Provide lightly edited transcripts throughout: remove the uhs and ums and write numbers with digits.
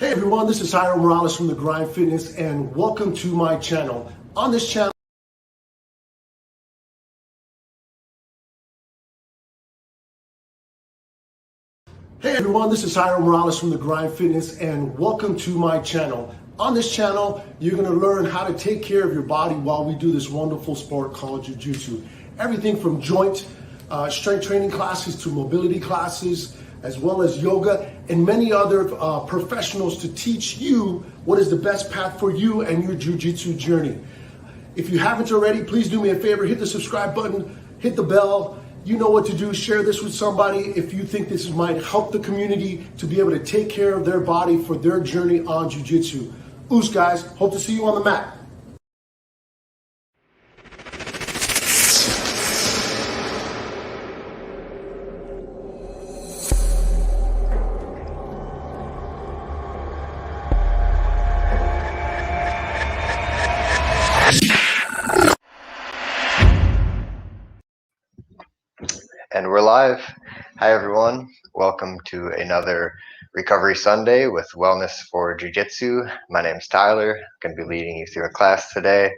Hey everyone, this is Jairo Morales from The Grind Fitness and welcome to my channel. On this channel, Hey everyone, this is Jairo Morales from The Grind Fitness and welcome to my channel. On this channel, you're going to learn how to take care of your body while we do this wonderful sport called JiuJitsu. Everything from joint strength training classes to mobility classes, as well as yoga and many other professionals to teach you what is the best path for you and your jiu-jitsu journey. If you haven't already, please do me a favor, hit the subscribe button, hit the bell. You know what to do. Share this with somebody if you think this might help the community to be able to take care of their body for their journey on jiu-jitsu. Oos guys, hope to see you on the mat. And we're live. Hi everyone. Welcome to another Recovery Sunday with Wellness for Jiu-Jitsu. My name's Tyler. I'm going to be leading you through a class today.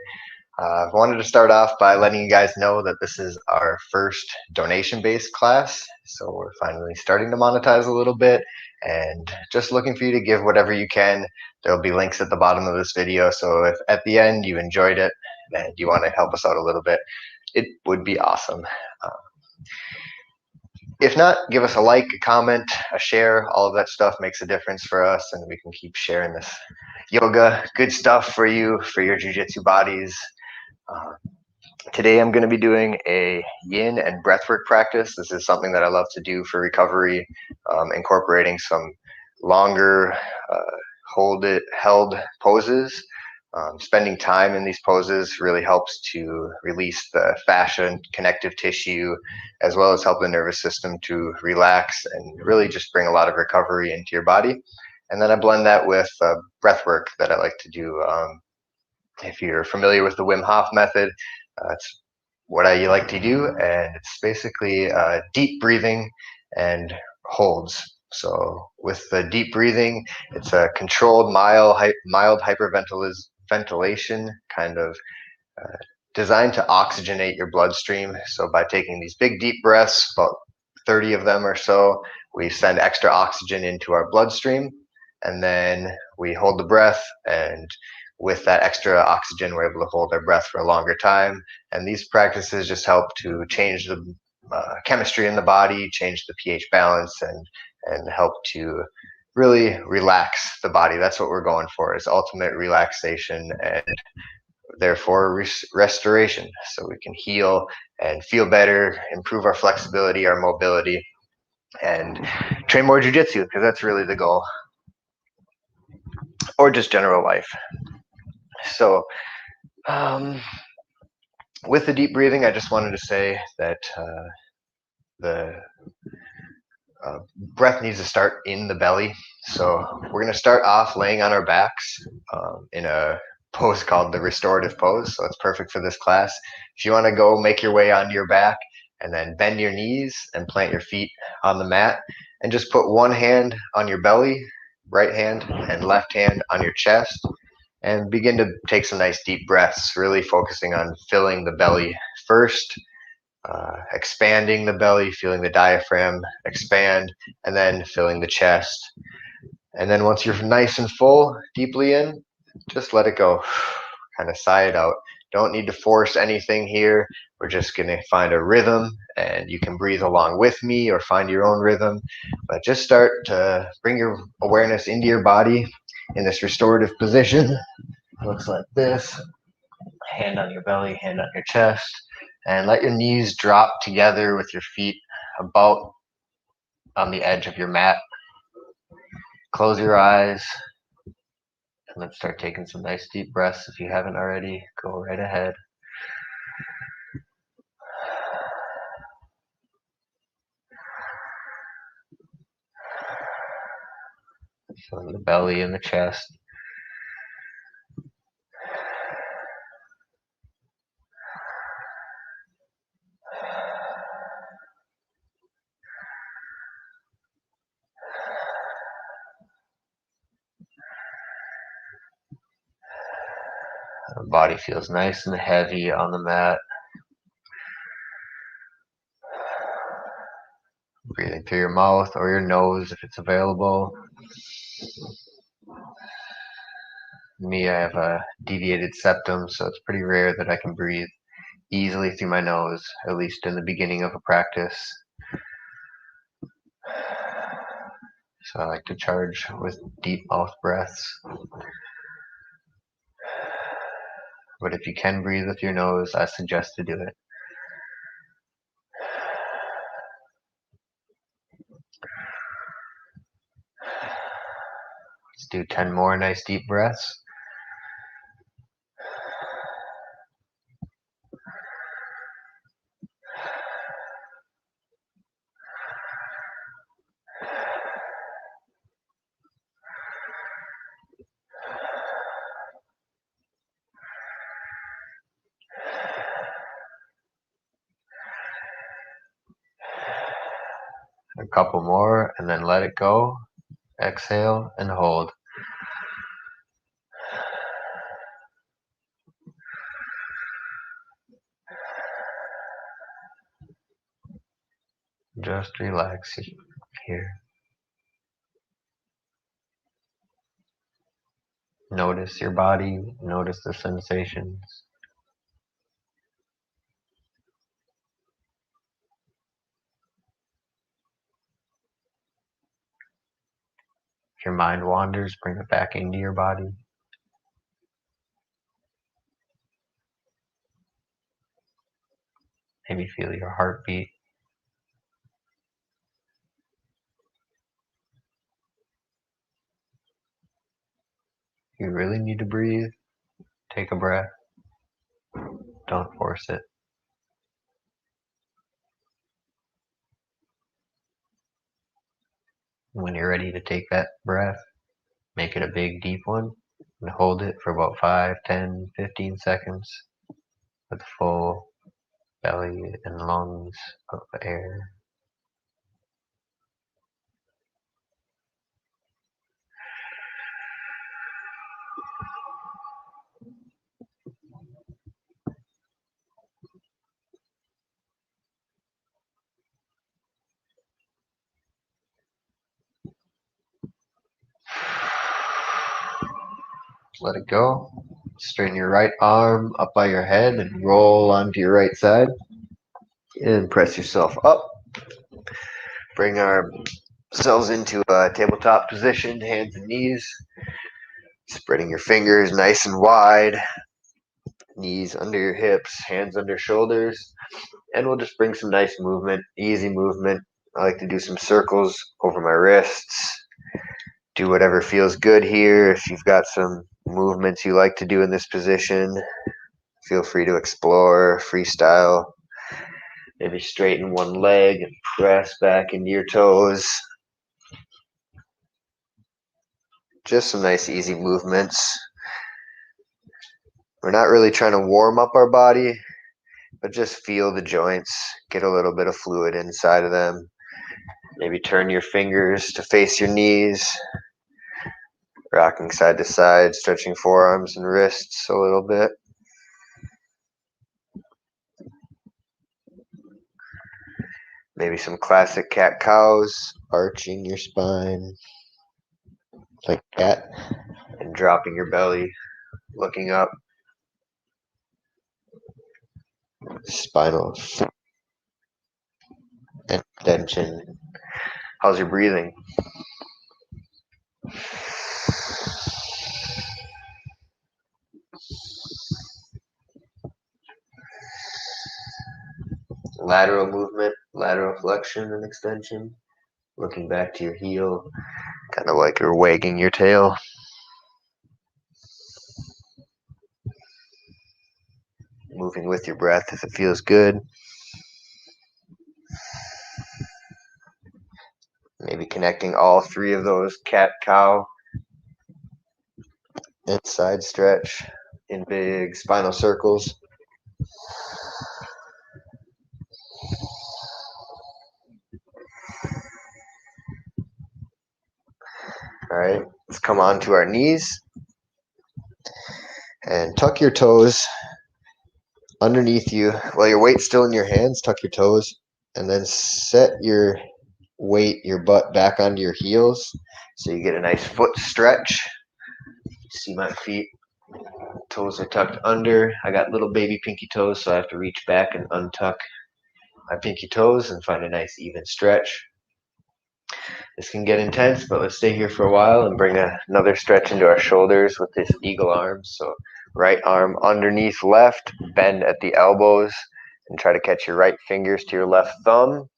I wanted to start off by letting you guys know that this is our first donation-based class. So we're finally starting to monetize a little bit and just looking for you to give whatever you can. There'll be links at the bottom of this video. So if at the end you enjoyed it and you want to help us out a little bit, it would be awesome. If not, give us a like, a comment, a share. All of that stuff makes a difference for us, and we can keep sharing this yoga, good stuff for you, for your jiu-jitsu bodies. Today I'm going to be doing a Yin and Breathwork practice. This is something that I love to do for recovery, incorporating some longer held poses. Spending time in these poses really helps to release the fascia and connective tissue, as well as help the nervous system to relax and really just bring a lot of recovery into your body. And then I blend that with breath work that I like to do. If you're familiar with the Wim Hof method, it's what I like to do, and it's basically deep breathing and holds. So with the deep breathing, it's a controlled mild hyperventilation kind of designed to oxygenate your bloodstream. So by taking these big deep breaths, about 30 of them or so, we send extra oxygen into our bloodstream, and then we hold the breath, and with that extra oxygen we're able to hold our breath for a longer time. And these practices just help to change the chemistry in the body, change the pH balance, and help to really relax the body. That's what we're going for, is ultimate relaxation and therefore restoration, so we can heal and feel better, improve our flexibility, our mobility, and train more jiu-jitsu, because that's really the goal, or just general life. So with the deep breathing, I just wanted to say that the breath needs to start in the belly. So we're going to start off laying on our backs in a pose called the Restorative Pose. So it's perfect for this class. If you want to go make your way onto your back and then bend your knees and plant your feet on the mat, and just put one hand on your belly, right hand, and left hand on your chest, and begin to take some nice deep breaths, really focusing on filling the belly first. Expanding the belly, feeling the diaphragm expand, and then filling the chest. And then once you're nice and full, deeply in, just let it go. Kind of sigh it out. Don't need to force anything here. We're just going to find a rhythm, and you can breathe along with me or find your own rhythm. But just start to bring your awareness into your body in this restorative position. It looks like this. Hand on your belly, hand on your chest. And let your knees drop together with your feet about on the edge of your mat. Close your eyes, and let's start taking some nice deep breaths. If you haven't already, go right ahead. Filling the belly and the chest. The body feels nice and heavy on the mat. Breathing through your mouth or your nose if it's available. Me, I have a deviated septum, so it's pretty rare that I can breathe easily through my nose, at least in the beginning of a practice. So I like to charge with deep mouth breaths. But if you can breathe with your nose, I suggest to do it. Let's do 10 more nice deep breaths. A couple more, and then let it go. Exhale and hold. Just relax here. Notice your body, notice the sensations. If your mind wanders, bring it back into your body. Maybe feel your heartbeat. If you really need to breathe, take a breath. Don't force it. When you're ready to take that breath, make it a big, deep one, and hold it for about 5, 10, 15 seconds with full belly and lungs of air. Let it go. Straighten your right arm up by your head and roll onto your right side. And press yourself up. Bring ourselves into a tabletop position, hands and knees. Spreading your fingers nice and wide. Knees under your hips, hands under shoulders. And we'll just bring some nice movement, easy movement. I like to do some circles over my wrists. Do whatever feels good here. If you've got some movements you like to do in this position, feel free to explore, freestyle. Maybe straighten one leg and press back into your toes. Just some nice easy movements. We're not really trying to warm up our body, but just feel the joints, get a little bit of fluid inside of them. Maybe turn your fingers to face your knees, rocking side to side, stretching forearms and wrists a little bit. Maybe some classic cat-cows, arching your spine like that, and dropping your belly, looking up. Spinal extension. How's your breathing? Lateral movement, lateral flexion and extension. Looking back to your heel, kind of like you're wagging your tail. Moving with your breath if it feels good. Maybe connecting all three of those cat-cow and side stretch in big spinal circles. All right, let's come on to our knees. And tuck your toes underneath you. While your weight's still in your hands, tuck your toes, and then set your weight, your butt back onto your heels, so you get a nice foot stretch. See my feet, toes are tucked under. I got little baby pinky toes, so I have to reach back and untuck my pinky toes and find a nice even stretch. This can get intense, but let's stay here for a while and bring another stretch into our shoulders with this eagle arm. So right arm underneath left, bend at the elbows, and try to catch your right fingers to your left thumb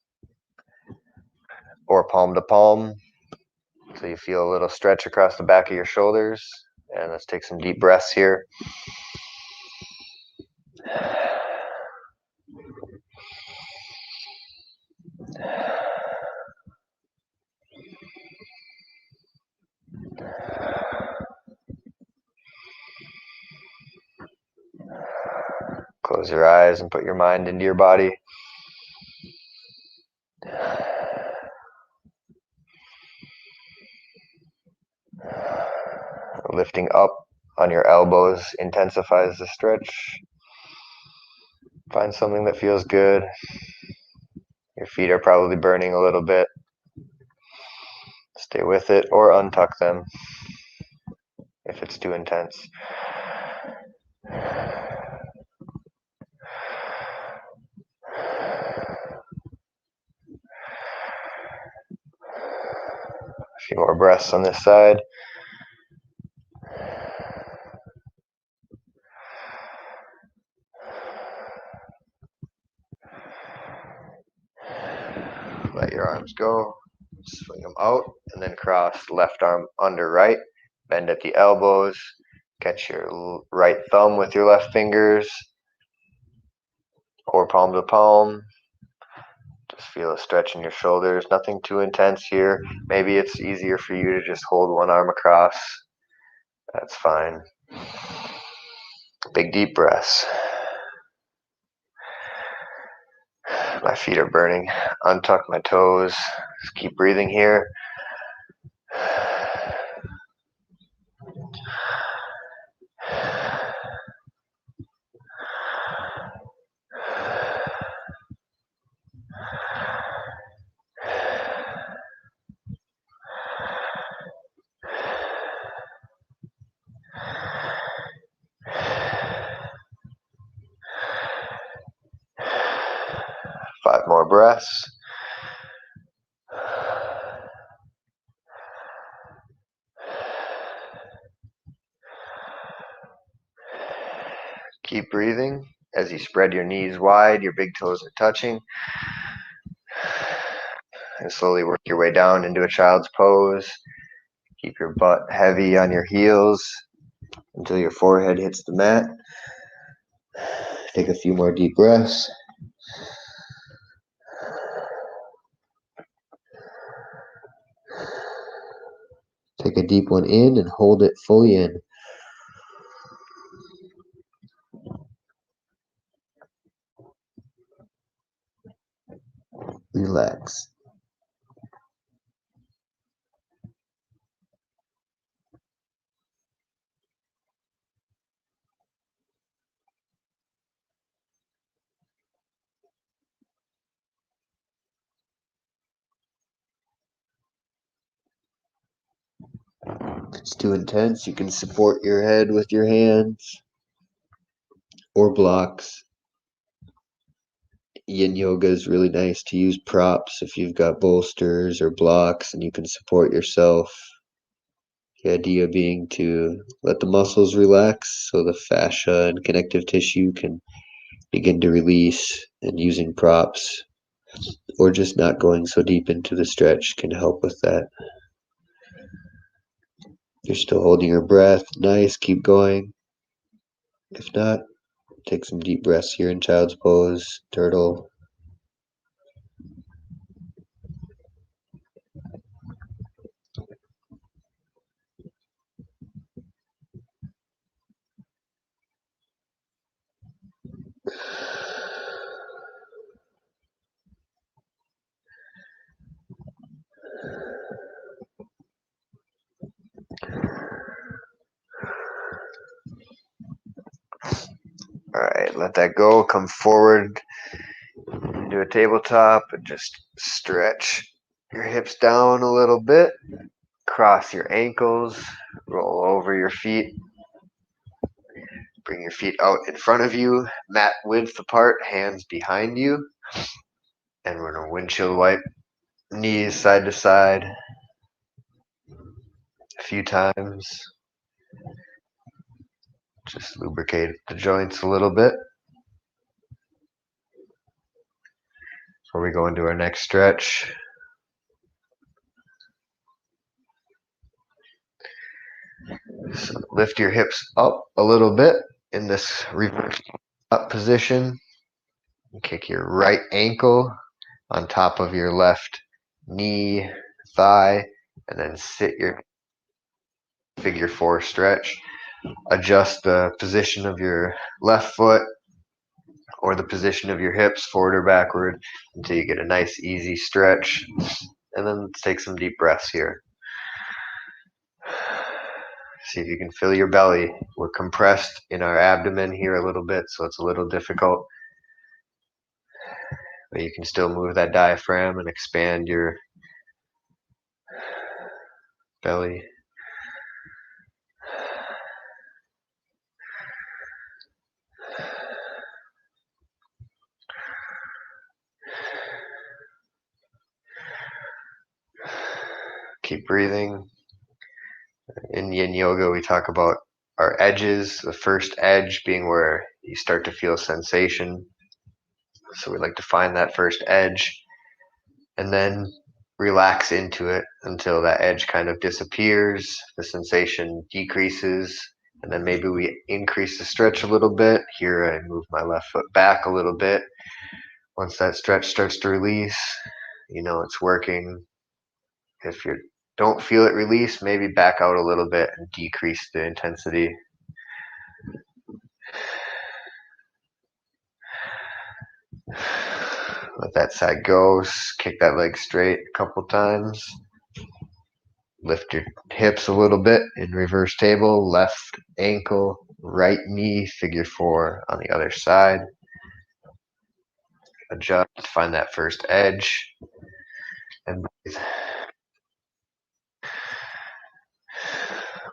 or palm to palm. So you feel a little stretch across the back of your shoulders. And let's take some deep breaths here. Close your eyes and put your mind into your body. Lifting up on your elbows intensifies the stretch. Find something that feels good. Your feet are probably burning a little bit. Stay with it or untuck them if it's too intense. A few more breaths on this side. Let your arms go. Swing them out and then cross left arm under right. Bend at the elbows. Catch your right thumb with your left fingers or palm to palm. Just feel a stretch in your shoulders. Nothing too intense here. Maybe it's easier for you to just hold one arm across. That's fine. Big deep breaths. My feet are burning. Untuck my toes. Just keep breathing here. Five more breaths. Keep breathing. As you spread your knees wide, your big toes are touching. And slowly work your way down into a child's pose. Keep your butt heavy on your heels until your forehead hits the mat. Take a few more deep breaths. Take a deep one in and hold it fully in. Relax. If it's too intense, you can support your head with your hands or blocks. Yin yoga is really nice to use props if you've got bolsters or blocks and you can support yourself. The idea being to let the muscles relax so the fascia and connective tissue can begin to release, and using props or just not going so deep into the stretch can help with that. If you're still holding your breath, nice, keep going. If not, take some deep breaths here in child's pose, turtle. Let that go. Come forward into a tabletop and just stretch your hips down a little bit. Cross your ankles. Roll over your feet. Bring your feet out in front of you, mat width apart, hands behind you. And we're going to windshield wipe knees side to side a few times. Just lubricate the joints a little bit before we go into our next stretch. So lift your hips up a little bit in this reverse up position. Kick your right ankle on top of your left knee, thigh, and then sit your figure four stretch. Adjust the position of your left foot or the position of your hips forward or backward until you get a nice easy stretch. And then let's take some deep breaths here. See if you can feel your belly. We're compressed in our abdomen here a little bit, so it's a little difficult. But you can still move that diaphragm and expand your belly. Keep breathing. In Yin Yoga, we talk about our edges, the first edge being where you start to feel sensation. So we like to find that first edge and then relax into it until that edge kind of disappears, the sensation decreases, and then maybe we increase the stretch a little bit. Here I move my left foot back a little bit. Once that stretch starts to release, you know it's working. If you don't feel it release, maybe back out a little bit and decrease the intensity. Let that side go. Kick that leg straight a couple times. Lift your hips a little bit in reverse table. Left ankle, right knee, figure four on the other side. Adjust, find that first edge. And breathe.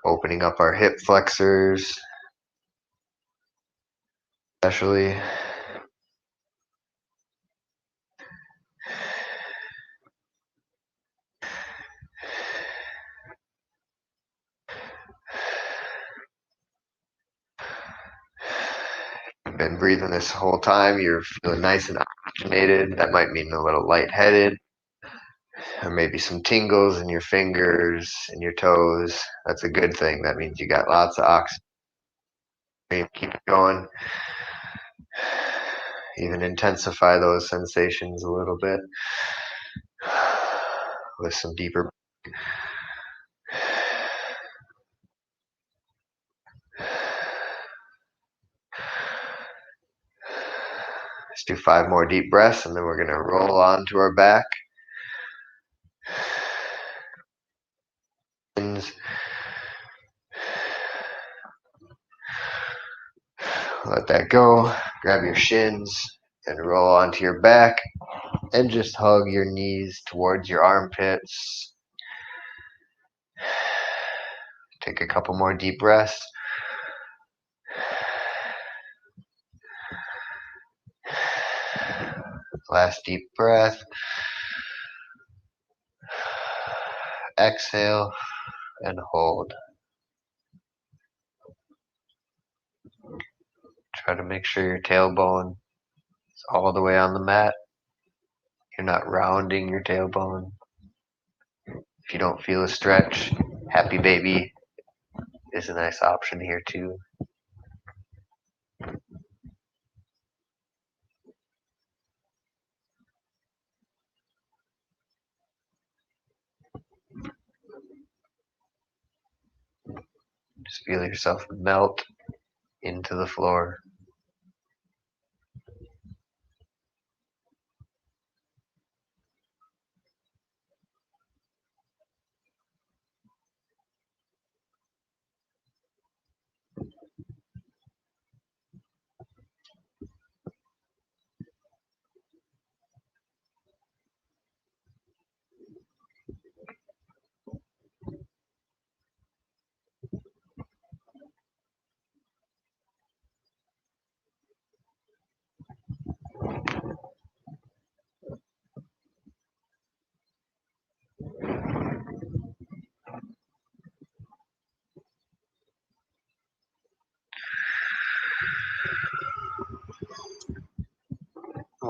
Opening up our hip flexors, especially. You've been breathing this whole time. You're feeling nice and oxygenated. That might mean a little lightheaded. Or maybe some tingles in your fingers and your toes. That's a good thing. That means you got lots of oxygen. Keep it going. Even intensify those sensations a little bit with some deeper. Let's do 5 more deep breaths and then we're going to roll onto our back. Let that go. Grab your shins and roll onto your back and just hug your knees towards your armpits. Take a couple more deep breaths. Last deep breath. Exhale and hold. Try to make sure your tailbone is all the way on the mat. You're not rounding your tailbone. If you don't feel a stretch, happy baby is a nice option here too. Just feel yourself melt into the floor.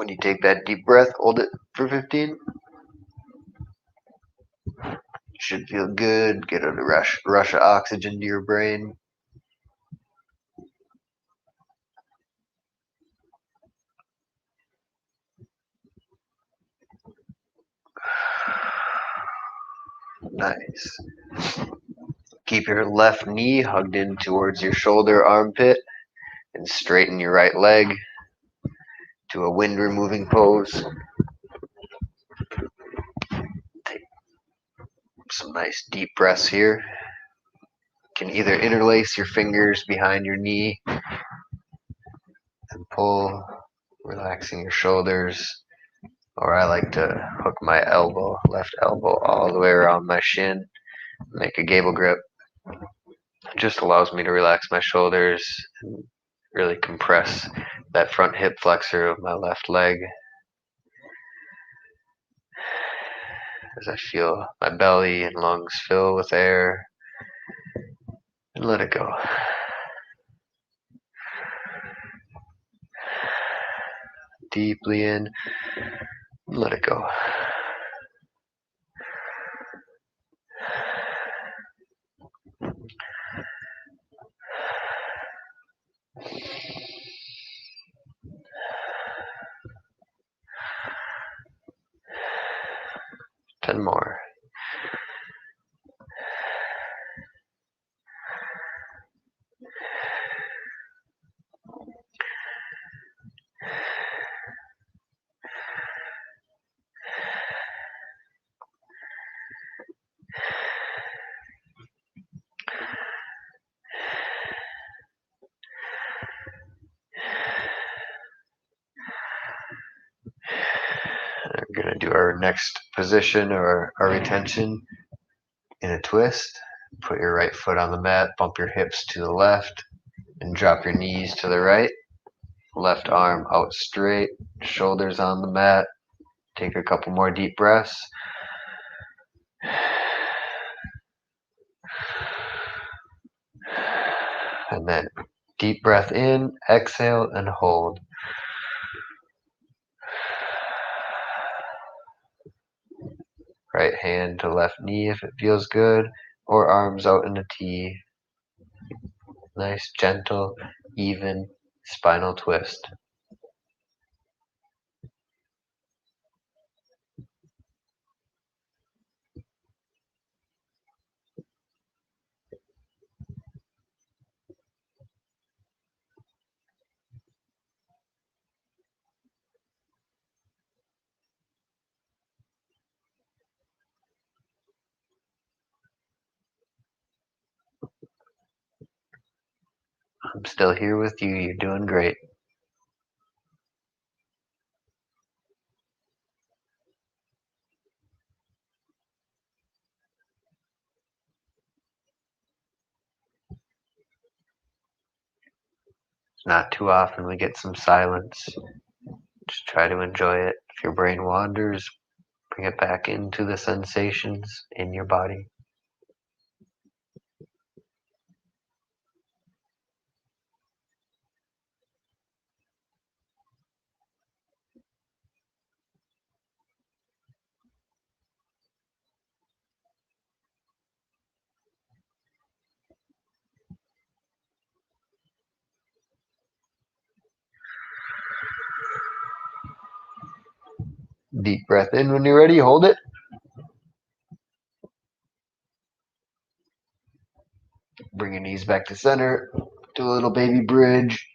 When you take that deep breath, hold it for 15. Should feel good. Get a rush of oxygen to your brain. Nice. Keep your left knee hugged in towards your shoulder armpit and straighten your right leg to a wind removing pose. Take some nice deep breaths here. You can either interlace your fingers behind your knee and pull, relaxing your shoulders, or I like to hook my left elbow all the way around my shin, make a gable grip. It just allows me to relax my shoulders and really compress that front hip flexor of my left leg as I feel my belly and lungs fill with air, and let it go. Deeply in, and let it go. Ten more. We're going to do our next position or our retention in a twist. Put your right foot on the mat, bump your hips to the left, and drop your knees to the right. Left arm out straight, shoulders on the mat. Take a couple more deep breaths. And then deep breath in, exhale, and hold. Right hand to left knee if it feels good, or arms out in a T. Nice, gentle, even spinal twist. I'm still here with you. You're doing great. Not too often we get some silence. Just try to enjoy it. If your brain wanders, bring it back into the sensations in your body. Deep breath in when you're ready. Hold it. Bring your knees back to center. Do a little baby bridge.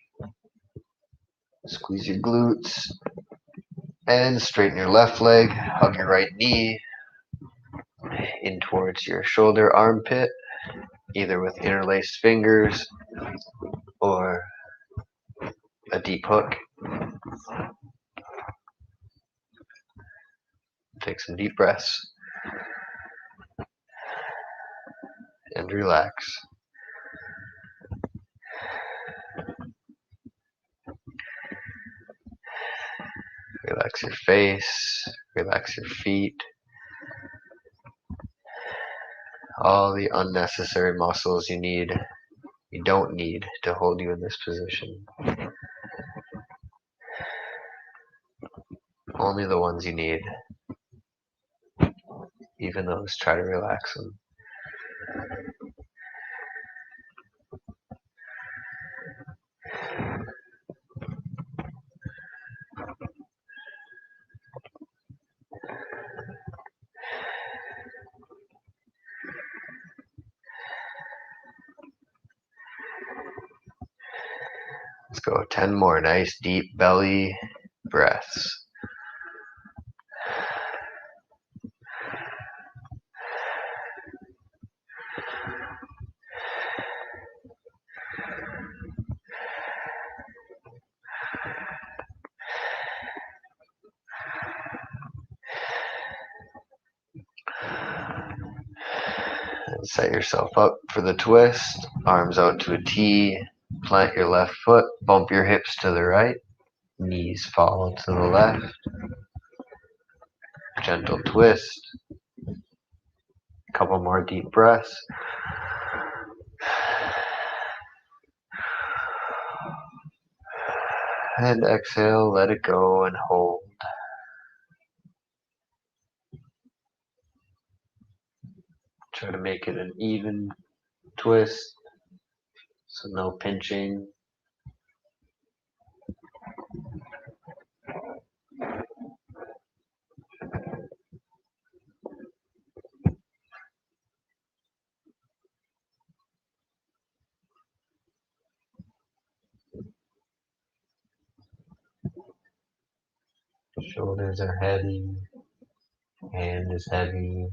Squeeze your glutes. And straighten your left leg. Hug your right knee in towards your shoulder armpit, either with interlaced fingers or a deep hook. Take some deep breaths and relax. Relax your face, relax your feet, all the unnecessary muscles you don't need to hold you in this position. only the ones you need. Even those, try to relax them. Let's go 10 more nice deep belly breaths. And set yourself up for the twist. Arms out to a T. Plant your left foot. Bump your hips to the right. Knees follow to the left. Gentle twist. Couple more deep breaths. And exhale, let it go and hold. Try to make it an even twist, so no pinching. Shoulders are heavy, hand is heavy.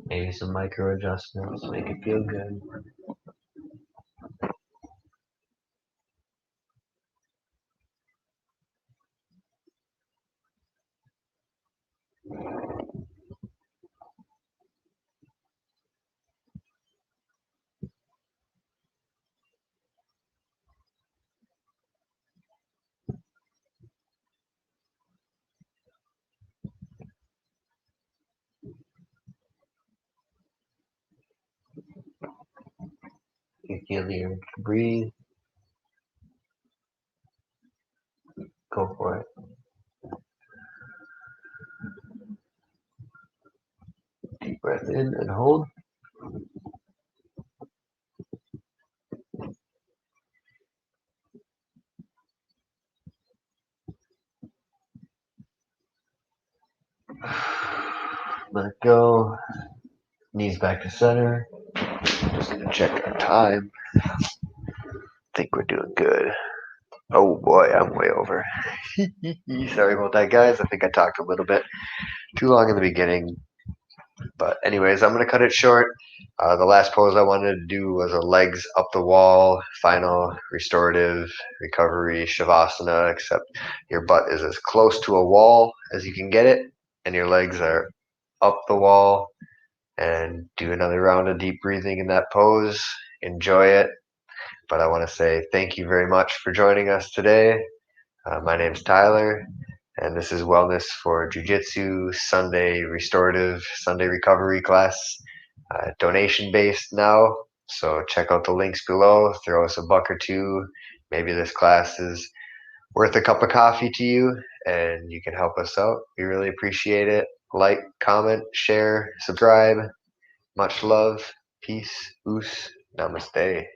Maybe some micro adjustments, make it feel good. You feel the urge to breathe, go for it. Deep breath in and hold. Let it go. Knees back to center. Just gonna check our time. Think we're doing good. Oh boy, I'm way over. Sorry about that, guys. I think I talked a little bit too long in the beginning. But anyways, I'm going to cut it short. The last pose I wanted to do was a legs up the wall, final restorative recovery Shavasana, except your butt is as close to a wall as you can get it, and your legs are up the wall. And do another round of deep breathing in that pose. Enjoy it. But I want to say thank you very much for joining us today. My name's Tyler, and this is Wellness for Jiu-Jitsu Sunday Restorative Sunday Recovery class. Donation based now, so check out the links below. Throw us a buck or two. Maybe this class is worth a cup of coffee to you, and you can help us out. We really appreciate it. Like, comment, share, subscribe. Much love. Peace. Oos. Namaste.